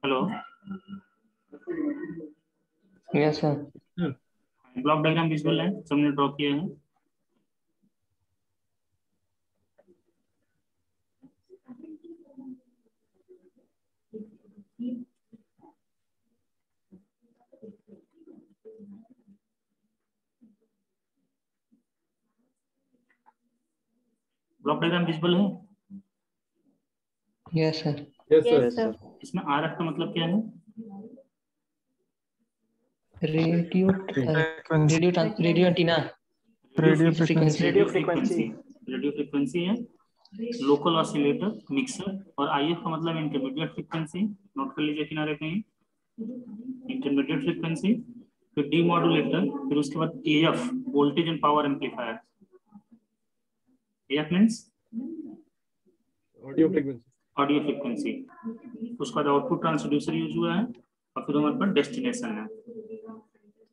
Hello. Yes sir. Block diagram visual है, सबने draw किया है। ब्लॉक डायग्राम विजुअल है। Yes sir. Yes yes sir. Sir. इसमें आर एफ का मतलब क्या है? Radio frequency. Radio antenna. Radio frequency. Radio frequency. Radio frequency है। Local oscillator, mixer. और आई एफ का मतलब इंटरमीडिएट फ्रीक्वेंसी। नोट कर लीजिए किनारे कहीं, इंटरमीडिएट फ्रीक्वेंसी। फिर डी मॉड्यूलेटर, फिर उसके बाद A F, voltage and power amplifier. A F means audio frequency. Audio frequency. उसके बाद आउटपुट ट्रांसड्यूसर यूज हुआ है, और फिर हमारे पास डेस्टिनेशन है।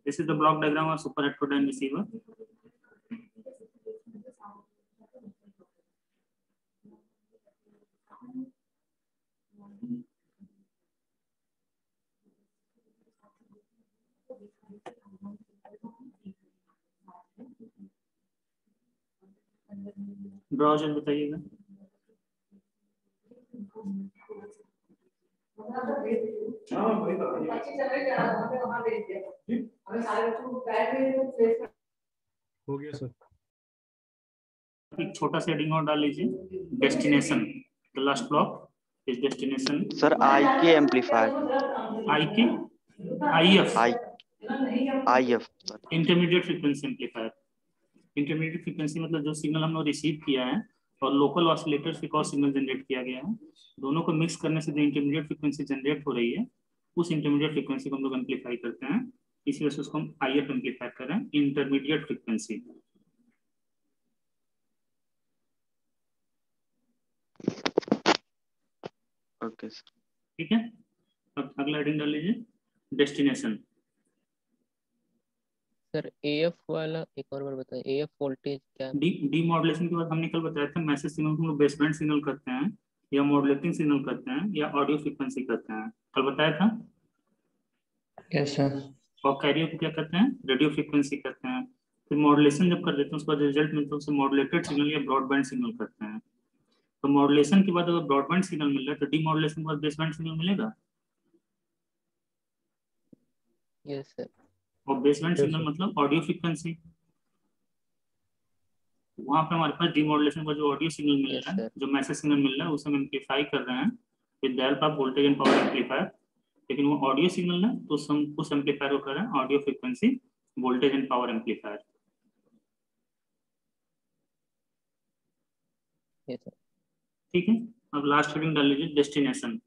This is the block diagram of super heterodyne receiver. Browser बताइएगा। हो गया सर। एक छोटा सा हेडिंग और डाल लीजिए, destination. The last block is destination. Sir I के एम्पलीफायर। आई के, I F, I I F sir. Intermediate frequency amplifier. Intermediate frequency मतलब जो सिग्नल हमने रिसीव किया है और लोकल ऑसिलेटर से कौन सिग्नल जनरेट किया गया है, दोनों को मिक्स करने से जो इंटरमीडिएट फ्रीक्वेंसी जनरेट हो रही है, उस इंटरमीडिएट फ्रीक्वेंसी को हम लोग एम्पलीफाई करते हैं। इसी वजह से उसको हम आई एफ एम्पलीफाई कर रहे हैं, इंटरमीडिएट फ्रीक्वेंसी। Okay sir. ठीक है। अब अगला हेडिंग डाल लीजिए, डेस्टिनेशन। सर एएफ वाला एक और बार बताएं, एएफ वोल्टेज क्या है? डी मॉड्यूलेशन के बाद हमने कल बताया था, मैसेज सिग्नल को हम लोग बेसबैंड सिग्नल करते हैं, या मॉड्यूलेटिंग सिग्नल करते हैं, या ऑडियो फ्रीक्वेंसी करते हैं। कल बताया था। Yes sir. और कैरियर को क्या करते हैं? रेडियो फ्रीक्वेंसी करते हैं। फिर मॉड्यूलेशन जब कर देते हैं, उसके बाद रिजल्ट मिलता है, उसे मॉड्यूलेटेड सिग्नल या ब्रॉडबैंड सिग्नल करते हैं। तो मॉड्यूलेशन के बाद अगर ब्रॉडबैंड सिग्नल मिल रहा है, तो डी मॉड्यूलेशन के बाद बेसबैंड सिग्नल मिलेगा। Yes sir. और बेसबैंड यस सिग्नल सर। मतलब ऑडियो फ्रीक्वेंसी। वहां पे हमारे पास डीमॉड्यूलेशन का जो ऑडियो सिग्नल मिल यस रहा है, सर। जो मैसेज सिग्नल मिल रहा है, उसे हम एम्पलीफाई कर रहे हैं with the help of voltage and power amplifier. लेकिन वो ऑडियो सिग्नल है, तो हम उस एम्पलीफायर को कर रहे हैं audio frequency voltage and power amplifier. Yes sir. ठीक है। अब लास्ट हेडिंग डाल लीजिए, डेस्टिनेशन।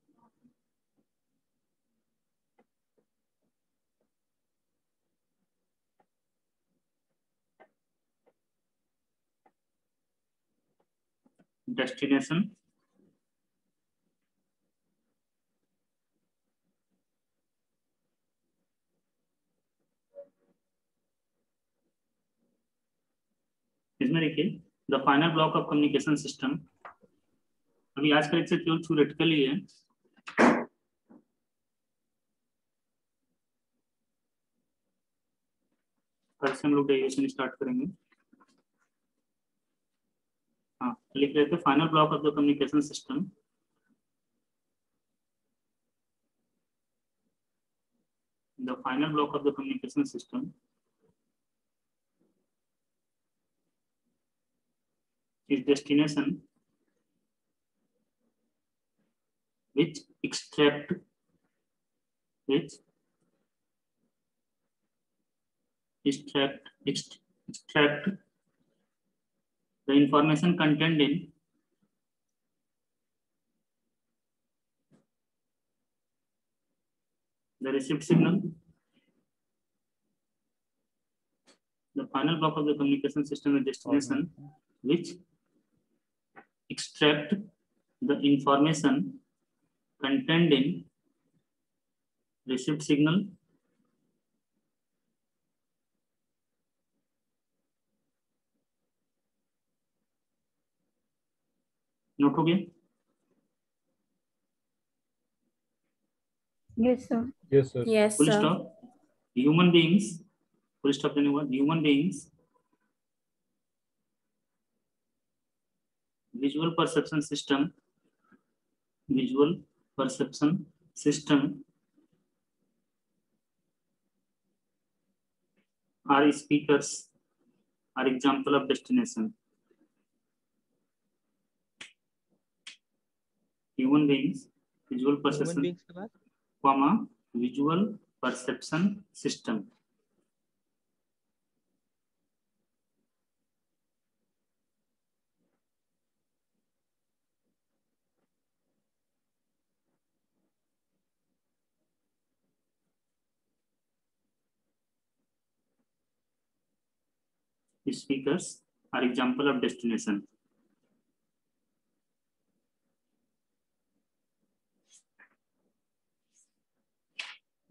डेस्टिनेशन इसमें देखिए, the final block of communication system. अभी आज का लेक्चर केवल थ्योरेटिकल ही है। कल से हम लोग डेरिवेशन स्टार्ट करेंगे। हाँ, लिख रहे थे final block of the communication system the final block of the communication system is destination which which extract the information contained in the received signal. The final block of the communication system is destination which extract the information contained in received signal note हो गया। Yes, sir. Yes, sir. Yes, Full sir. stop. Human beings, full stop देने के बाद human beings visual perception system are speakers are example of destination. Human beings visual human perception beings के बाद comma visual perception system. Speakers are example of destination.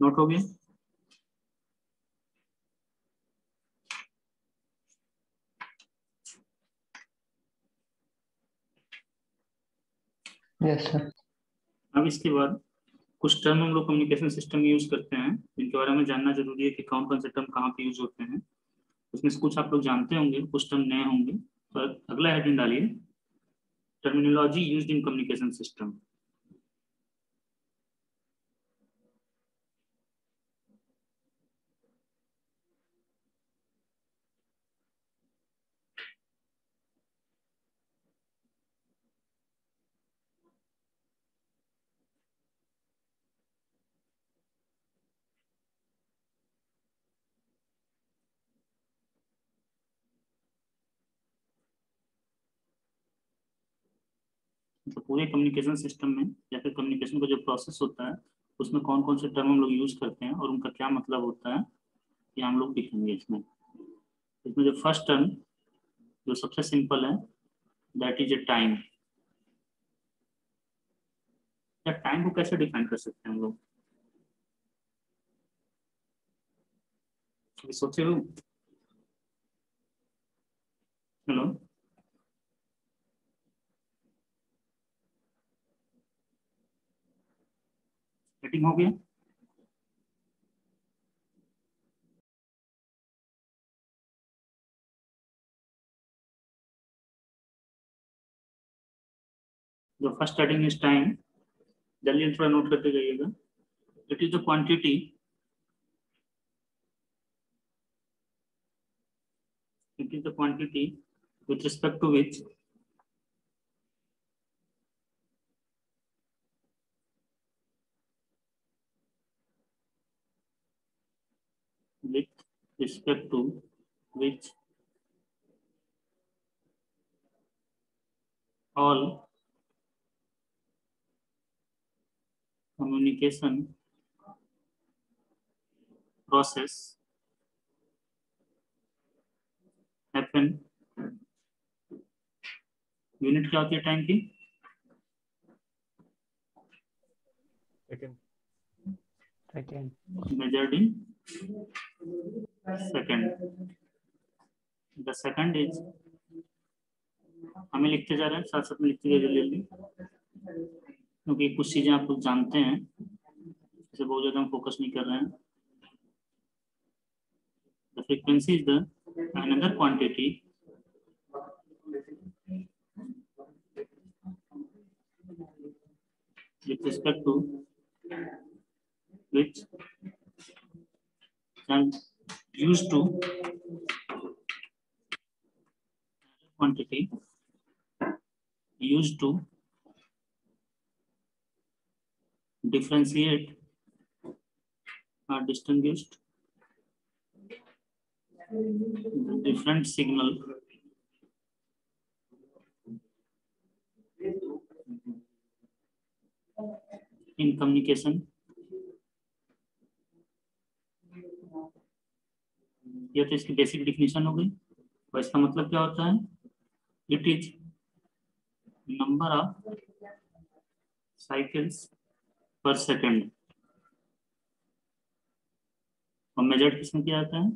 Note हो गया? Yes, sir. अब इसके बाद कुछ टर्म हम लोग कम्युनिकेशन सिस्टम में यूज करते हैं जिनके बारे में जानना जरूरी है कि कौन कौन से टर्म कहाँ पे यूज होते हैं। उसमें से कुछ आप लोग जानते होंगे, कुछ टर्म नए होंगे। तो अगला हेडिंग डालिए, terminology used in communication system. तो पूरे कम्युनिकेशन सिस्टम में या फिर कम्युनिकेशन का जो प्रोसेस होता है उसमें कौन कौन से टर्म हम लोग यूज करते हैं और उनका क्या मतलब होता है ये हम लोग दिखेंगे इसमें। इसमें जो फर्स्ट टर्म जो सबसे सिंपल है दैट इज ए टाइम। या टाइम को कैसे डिफाइन कर सकते हैं हम लोग, सोचे हो? हेलो, मीटिंग हो गया? जो फर्स्ट हेडिंग इज टाइम, जल्दी थोड़ा नोट करते जाइएगा। It is the quantity with respect to which all communication process happen। Unit क्या होती है टाइम की? Second. Measured in second। The second is, हमें लिखते जा रहे हैं, साथ साथ में लिखते जाइए जल्दी, क्योंकि कुछ चीजें आप लोग जानते हैं, इसे बहुत ज्यादा हम फोकस नहीं कर रहे हैं। The frequency is the another quantity with respect to which and used to quantity used to differentiate or distinguished the different signal in communication। यह तो इसकी बेसिक डिफिनेशन हो गई। और इसका मतलब क्या होता है? It is number of cycles पर सेकेंड। और मेजर्ड किसमें किया जाता है?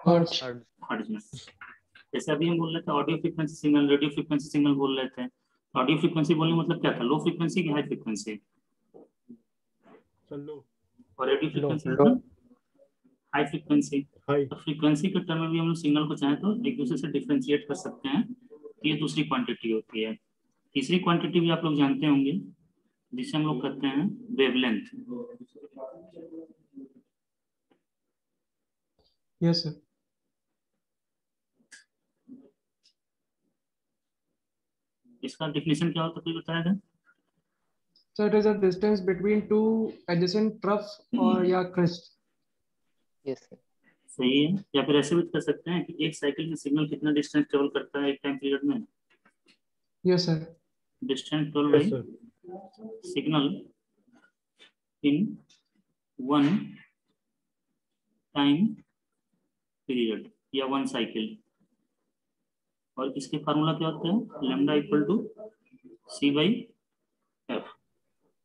Hertz. हर्ट्ज में। जैसे अभी हम बोल रहे थे audio frequency signal, radio frequency signal बोल रहे थे। ऑडियो फ्रीक्वेंसी बोलने मतलब क्या था? लो फ्रीक्वेंसी की हाई फ्रीक्वेंसी? लो और रेडियो फ्रीक्वेंसी लो। मतलब हाई फ्रीक्वेंसी। हाई तो फ्रीक्वेंसी के टर्म में भी हम लोग सिग्नल को चाहें तो एक दूसरे से डिफरेंशिएट कर सकते हैं, ये दूसरी क्वांटिटी होती है। तीसरी क्वांटिटी भी आप लोग जानते होंगे जिसे हम लोग कहते हैं वेवलेंथ। Yes sir. इसका डेफिनेशन क्या होता है कोई बताया था? So it is a distance between two adjacent troughs or या crest. Yes sir. सही है। या फिर ऐसे भी कर सकते हैं कि एक साइकिल में सिग्नल कितना डिस्टेंस ट्रेवल करता है एक टाइम पीरियड में। Yes sir. Distance travel yes by sir signal in one time period या वन साइकिल। और इसके फार्मूला क्या होता है? Lambda equal to C by F.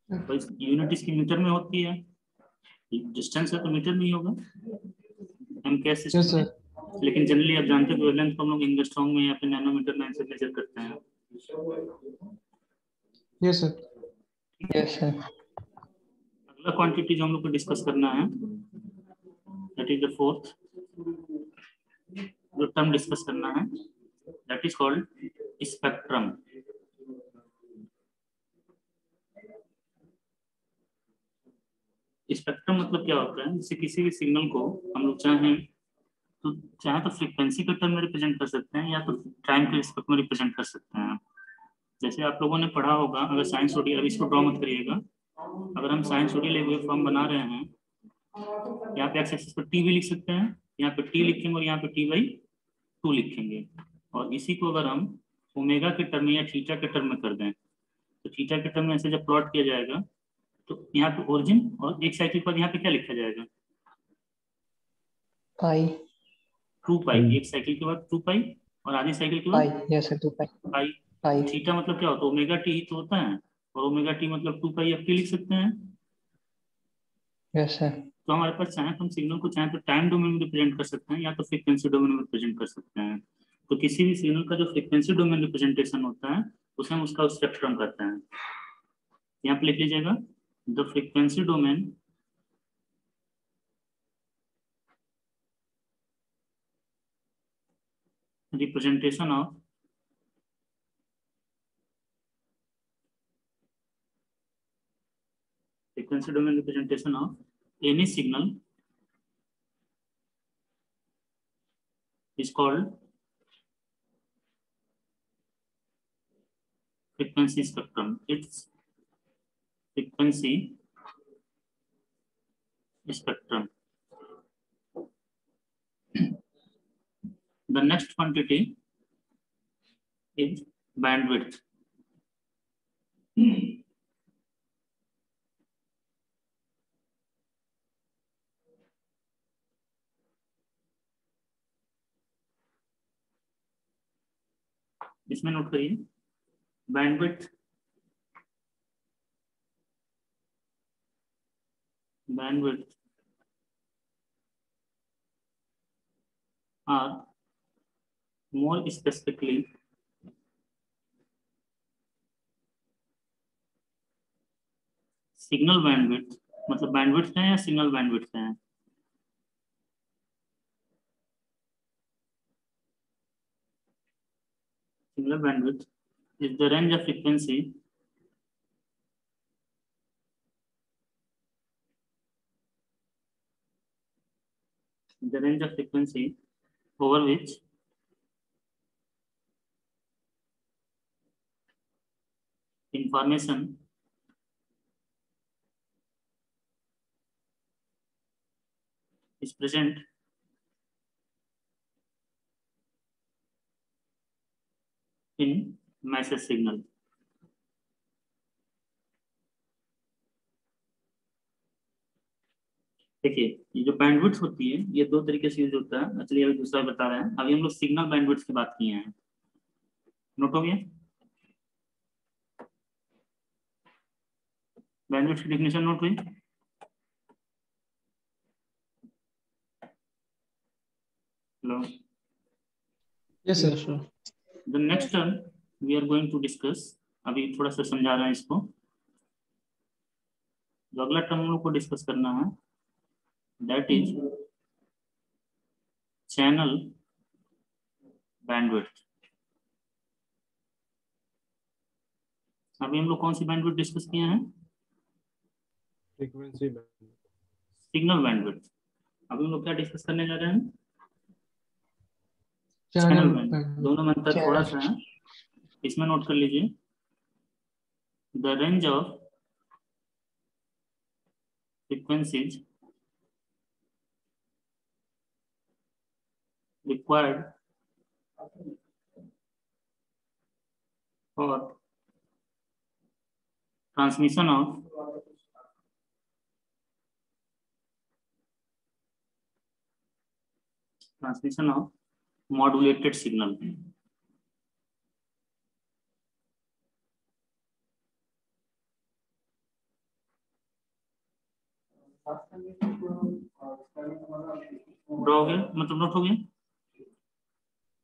Unit इसकी मीटर में होती है, डिस्टेंस है तो मीटर में ही होगा हम कह Yes सिस्टम sir. में। लेकिन जनरली आप जानते हो वेवलेंथ को हम लोग एंगस्ट्रॉम में या फिर नैनोमीटर में से मेजर करते हैं। Yes sir. Yes sir. अगला क्वांटिटी जो हम लोग को डिस्कस करना है दैट इज द फोर्थ जो टर्म डिस्कस करना है that is called spectrum. Spectrum मतलब क्या होता है? जैसे किसी भी सिग्नल को हम लोग चाहे तो फ्रीक्वेंसी के टर्म में रिप्रेजेंट कर सकते हैं या तो टाइम के रिस्पेक्ट में रिप्रेजेंट कर सकते हैं। जैसे आप लोगों ने पढ़ा होगा, अगर साइंस ओडी, अब इसको ड्रॉ मत करिएगा, अगर हम साइंस ओडी वेव फॉर्म बना रहे हैं, यहाँ पे एक्स एक्सिस पर टी भी लिख सकते हैं, यहाँ पे टी लिखेंगे और यहाँ पे टी बाई 2 लिखेंगे। और इसी को अगर हम ओमेगा के टर्म में या थीटा के टर्म में कर दें तो थीटा के टर्म में ऐसे जब प्लॉट किया जाएगा तो यहाँ पे ओरिजिन और एक साइकिल पर यहाँ पे क्या लिखा जाएगा? पाई। 2 पाई। एक साइकिल के बाद 2 पाई और आधी साइकिल के पाई। बाद यस सर। 2 पाई। पाई। पाई। थीटा मतलब क्या होता है? ओमेगा टी ही तो होता है, और ओमेगा टी मतलब 2 पाई एफ टी लिख सकते हैं। Yes sir. तो हमारे पास चाहे तो हम सिग्नल को चाहे तो टाइम डोमेन में रिप्रेजेंट कर सकते हैं या तो फ्रीक्वेंसी डोमेन में रिप्रेजेंट कर सकते हैं। तो किसी भी सिग्नल का जो फ्रीक्वेंसी डोमेन रिप्रेजेंटेशन होता है उसे हम उसका स्पेक्ट्रम कहते हैं। यहाँ पे लिख लीजिएगा the frequency domain representation of frequency domain representation of any signal is called frequency spectrum. It's frequency spectrum. The next quantity is bandwidth. इसमें नोट करिए bandwidth are more specifically signal bandwidth. मतलब bandwidth है या signal bandwidth है? Signal bandwidth is the range of frequency over which information is present in message signal. देखिए ये जो bandwidth होती है ये दो तरीके से यूज होता है। चलिए अभी दूसरा बता रहे हैं। अभी हम लोग सिग्नल बैंडविड्थ की बात किए हैं, नोट हो गया? बैंडविड्थ की डेफिनेशन नोट हुई? Hello? Yes sir. The next term we are going to discuss, अभी थोड़ा सा समझा रहे हैं इसको। जो अगला टर्म हम लोग को डिस्कस करना है दैट इज चैनल बैंडविड्थ। अभी हम लोग कौन सी बैंडविड्थ डिस्कस किए हैं? Frequency band, signal bandwidth. अभी हम लोग क्या डिस्कस करने जा रहे हैं? Channel channel bandwidth. दोनों में अंतर थोड़ा सा है, इसमें नोट कर लीजिए। The range of frequencies required for transmission of modulated signal। Draw हो गया, मतलब नोट हो गया?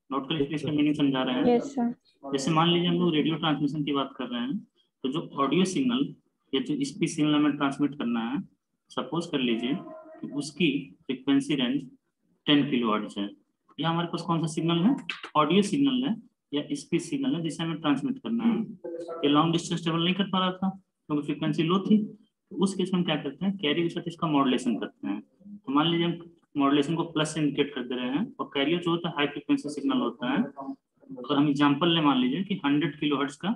नोट कर इसका मीनिंग समझा रहे हैं। Yes sir. जैसे मान लीजिए हम लोग रेडियो ट्रांसमिशन की बात कर रहे हैं, तो जो ऑडियो सिग्नल या जो स्पीच सिग्नल हमें ट्रांसमिट करना है, सपोज कर लीजिए कि उसकी फ्रीक्वेंसी रेंज 10 किलोहर्ट्ज है। यह हमारे पास कौन सा सिग्नल है? ऑडियो सिग्नल है या स्पीच सिग्नल है जिसे हमें ट्रांसमिट करना है। ये लॉन्ग डिस्टेंस ट्रेवल नहीं कर पा रहा था क्योंकि फ्रीक्वेंसी लो थी। तो उस केस में हम क्या करते हैं? कैरियर के साथ इसका मॉड्यूलेशन करते हैं। तो मान लीजिए हम मॉड्यूलेशन को प्लस से इंडिकेट कर दे रहे हैं, और कैरियर जो होता है हाई फ्रीक्वेंसी सिग्नल होता है। अगर हम एग्जांपल ले, मान लीजिए कि 100 किलोहर्ट्ज का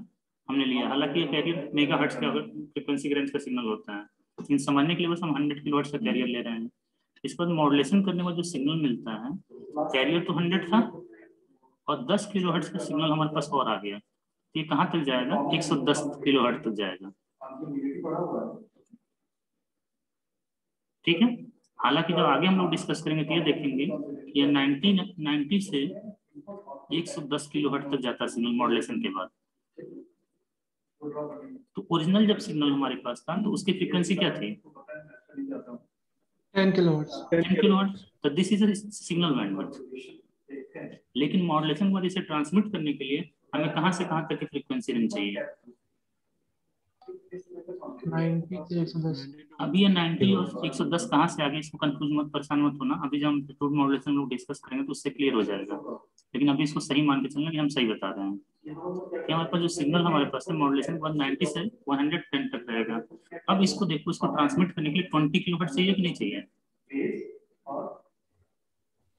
हमने लिया, हालांकि ये कैरियर मेगाहर्ट्ज का फ्रीक्वेंसी रेंज का सिग्नल होता है, लेकिन समझने के लिए बस हम 100 किलोहर्ट्ज का कैरियर ले रहे हैं। इसके बाद मॉड्यूलेशन करने का जो सिग्नल मिलता है, कैरियर तो 100 था और 10 किलोहर्ट्ज का सिग्नल हमारे पास और आ गया। ये कहाँ तक जाएगा? 110 किलोहर्ट्ज तक जाएगा। ठीक है। हालांकि जब आगे हम लोग डिस्कस करेंगे तो ये देखेंगे कि ये 90 से 110 किलोहर्ट्ज तक जाता है सिग्नल मॉड्यूलेशन के बाद। तो ओरिजिनल जब सिग्नल हमारे पास था तो उसकी फ्रीक्वेंसी क्या थी? 10 किलोहर्ट्ज। 10 किलोहर्ट्ज। तो this is a signal bandwidth. लेकिन मॉड्यूलेशन के बाद इसे ट्रांसमिट करने के लिए हमें कहां से कहां तक की फ्रीक्वेंसी रेंज चाहिए? 90 से 110। अभी ये 90 और 110 कहाँ से आगे, इसको कंफ्यूज मत, परेशान मत होना। अभी जब हम एम्पलीट्यूड मॉड्यूलेशन लोग डिस्कस करेंगे तो उससे क्लियर हो जाएगा। लेकिन अभी इसको सही मान के चलना कि हम सही बता रहे हैं कि हमारे पास जो सिग्नल हमारे पास है मॉड्यूलेशन के बाद 90 से 110 तक रहेगा। अब इसको देखो, इसको ट्रांसमिट करने के लिए 20 किलोहर्ट्ज चाहिए कि नहीं चाहिए?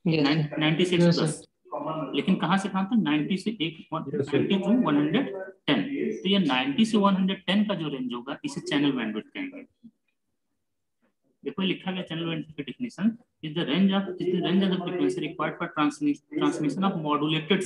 90 से 110। लेकिन कहां से कहां तक? 90 से 90 to 110। तो ये 90 से 110 का जो रेंज होगा इसे चैनल बैंडविड्थ कहेंगे। देखो लिखा गया चैनल बैंडविड्थ की definition is the range of the frequency required for transmission of modulated